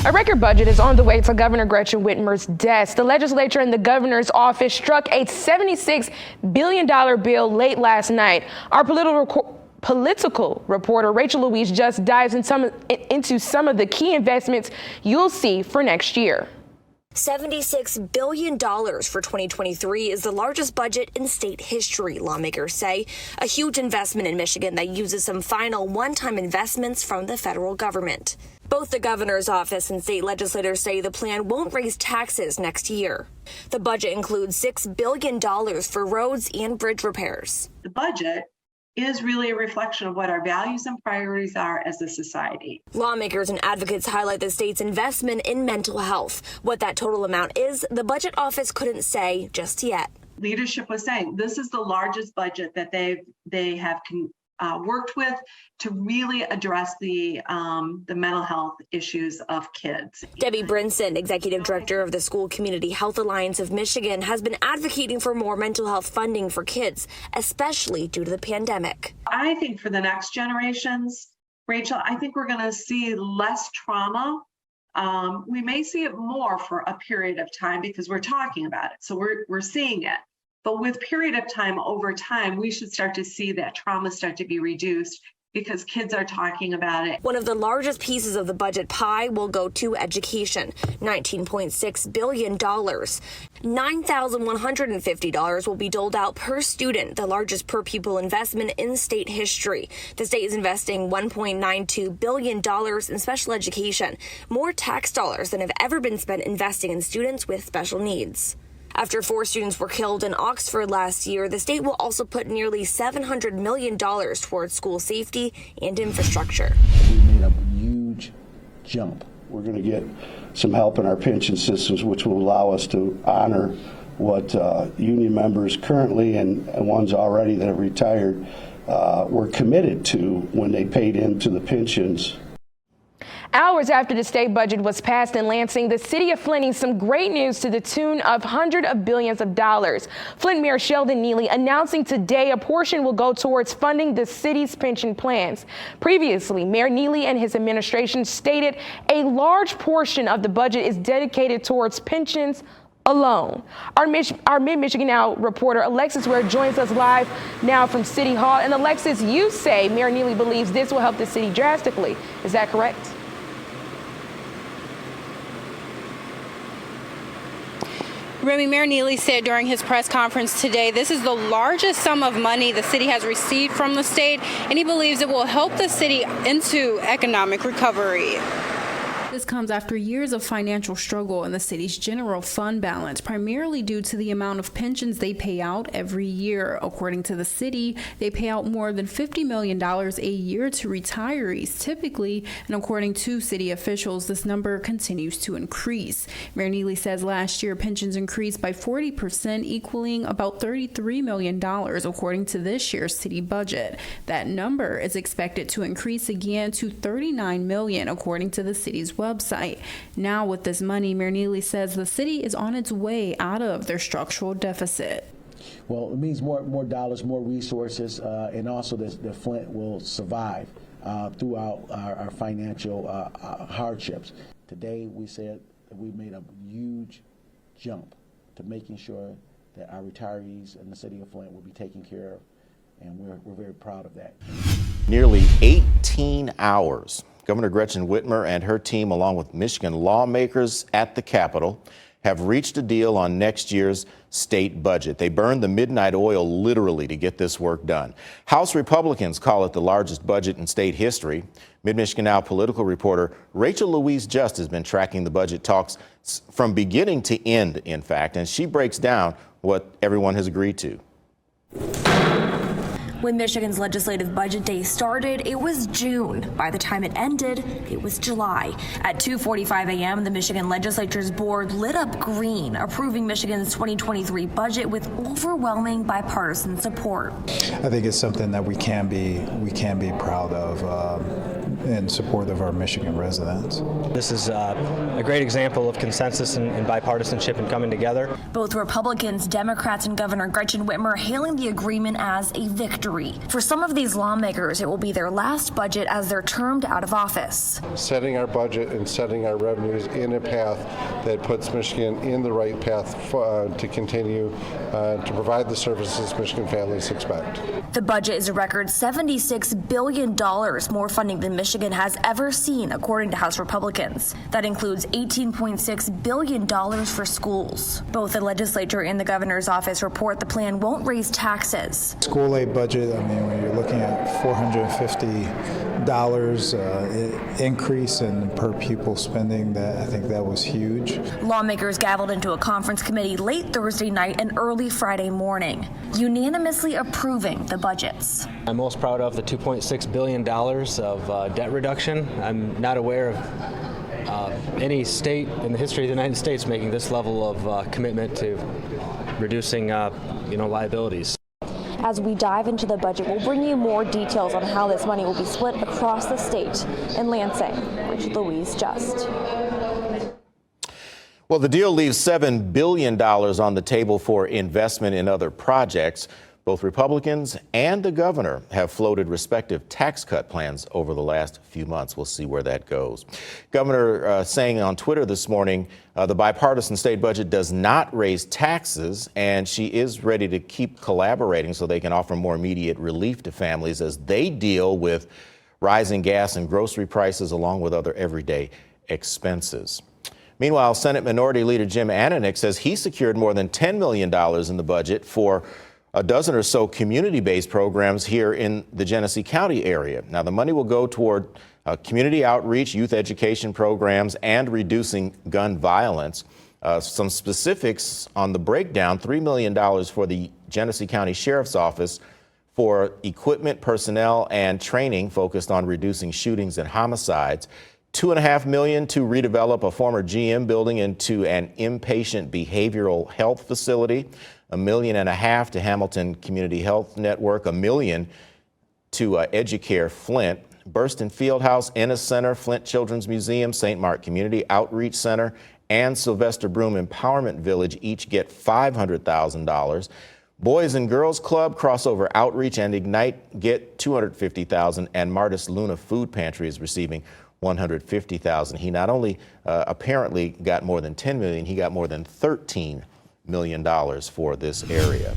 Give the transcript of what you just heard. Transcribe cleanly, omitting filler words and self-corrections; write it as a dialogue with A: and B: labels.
A: A record budget is on the way to Governor Gretchen Whitmer's desk. The legislature and the governor's office struck a $76 billion bill late last night. Our political reporter Rachel Louise just dives into some of the key investments you'll see for next year.
B: $76 billion for 2023 is the largest budget in state history, lawmakers say. A huge investment in Michigan that uses some final one-time investments from the federal government. Both the governor's office and state legislators say the plan won't raise taxes next year. The budget includes $6 billion for roads and bridge repairs.
C: The budget is really a reflection of what our values and priorities are as a society.
B: Lawmakers and advocates highlight the state's investment in mental health. What that total amount is, the budget office couldn't say just yet.
C: Leadership was saying this is the largest budget that they have worked with to really address the mental health issues of kids.
B: Debbie Brinson, executive director of the School Community Health Alliance of Michigan, has been advocating for more mental health funding for kids, especially due to the pandemic.
C: I think for the next generations, Rachel, I think we're going to see less trauma. We may see it more for a period of time because we're talking about it. So we're seeing it. But with period of time, over time, we should start to see that trauma start to be reduced because kids are talking about it.
B: One of the largest pieces of the budget pie will go to education, $19.6 billion. $9,150 will be doled out per student, the largest per pupil investment in state history. The state is investing $1.92 billion in special education, more tax dollars than have ever been spent investing in students with special needs. After 4 students were killed in Oxford last year, the state will also put nearly $700 million towards school safety and infrastructure.
D: We made a huge jump. We're going to get some help in our pension systems, which will allow us to honor what union members currently and ones already that have retired were committed to when they paid into the pensions.
A: Hours after the state budget was passed in Lansing, the city of Flint needs some great news to the tune of hundreds of billions of dollars. Flint Mayor Sheldon Neely announcing today a portion will go towards funding the city's pension plans. Previously, Mayor Neely and his administration stated a large portion of the budget is dedicated towards pensions alone. Our Mid-Michigan Now reporter Alexis Ware joins us live now from City Hall. And Alexis, you say Mayor Neely believes this will help the city drastically. Is that correct?
E: Remy, Mayor Neely said during his press conference today, this is the largest sum of money the city has received from the state, and he believes it will help the city into economic recovery. This comes after years of financial struggle in the city's general fund balance, primarily due to the amount of pensions they pay out every year. According to the city, they pay out more than $50 million a year to retirees typically, and according to city officials, this number continues to increase. Mayor Neely says last year pensions increased by 40%, equaling about $33 million, according to this year's city budget. That number is expected to increase again to $39 million, according to the city's website. Now with this money, Mayor Neely says the city is on its way out of their structural deficit.
D: Well, it means more dollars, more resources, and also that Flint will survive throughout our financial hardships. Today, we said that we made a huge jump to making sure that our retirees in the city of Flint will be taken care of, and we're very proud of that.
F: Nearly 18 hours. Governor Gretchen Whitmer and her team, along with Michigan lawmakers at the Capitol, have reached a deal on next year's state budget. They burned the midnight oil literally to get this work done. House Republicans call it the largest budget in state history. Mid-Michigan Now political reporter Rachel Louise Just has been tracking the budget talks from beginning to end, in fact, and she breaks down what everyone has agreed to.
B: When Michigan's legislative budget day started, it was June. By the time it ended, it was July. At 2:45 a.m., the Michigan Legislature's board lit up green, approving Michigan's 2023 budget with overwhelming bipartisan support.
G: I think it's something that we can be proud of. in support of our Michigan residents.
H: This is a great example of consensus and bipartisanship and coming together.
B: Both Republicans, Democrats, and Governor Gretchen Whitmer hailing the agreement as a victory. For some of these lawmakers, it will be their last budget as they're termed out of office.
I: Setting our budget and setting our revenues in a path that puts Michigan in the right path to continue to provide the services Michigan families expect.
B: The budget is a record $76 billion more funding than Michigan has ever seen, according to House Republicans. That includes $18.6 billion for schools. Both the legislature and the governor's office report the plan won't raise taxes.
G: School aid budget, I mean, when you're looking at $450 increase in per pupil spending, that I think that was huge.
B: Lawmakers gaveled into a conference committee late Thursday night and early Friday morning, unanimously approving the budgets.
H: I'm most proud of the $2.6 billion of debt reduction. I'm not aware of any state in the history of the United States making this level of commitment to reducing liabilities.
B: As we dive into the budget, we'll bring you more details on how this money will be split across the state. In Lansing, Rachel Louise Just.
F: Well, the deal leaves $7 billion on the table for investment in other projects. Both Republicans and the governor have floated respective tax cut plans over the last few months. We'll see where that goes. Governor saying on Twitter this morning, the bipartisan state budget does not raise taxes, and she is ready to keep collaborating so they can offer more immediate relief to families as they deal with rising gas and grocery prices along with other everyday expenses. Meanwhile, Senate Minority Leader Jim Ananich says he secured more than $10 million in the budget for a dozen or so community-based programs here in the Genesee County area. Now, the money will go toward community outreach, youth education programs, and reducing gun violence. Some specifics on the breakdown: $3 million for the Genesee County Sheriff's Office for equipment, personnel, and training focused on reducing shootings and homicides. $2.5 million to redevelop a former GM building into an inpatient behavioral health facility. $1.5 million to Hamilton Community Health Network. $1 million to Educare Flint. Burston Fieldhouse, Ennis Center, Flint Children's Museum, St. Mark Community Outreach Center, and Sylvester Broom Empowerment Village each get $500,000. Boys and Girls Club, Crossover Outreach, and Ignite get $250,000, and Martis Luna Food Pantry is receiving $150,000. He not only apparently got more than $10 million, he got more than $13 million for this area.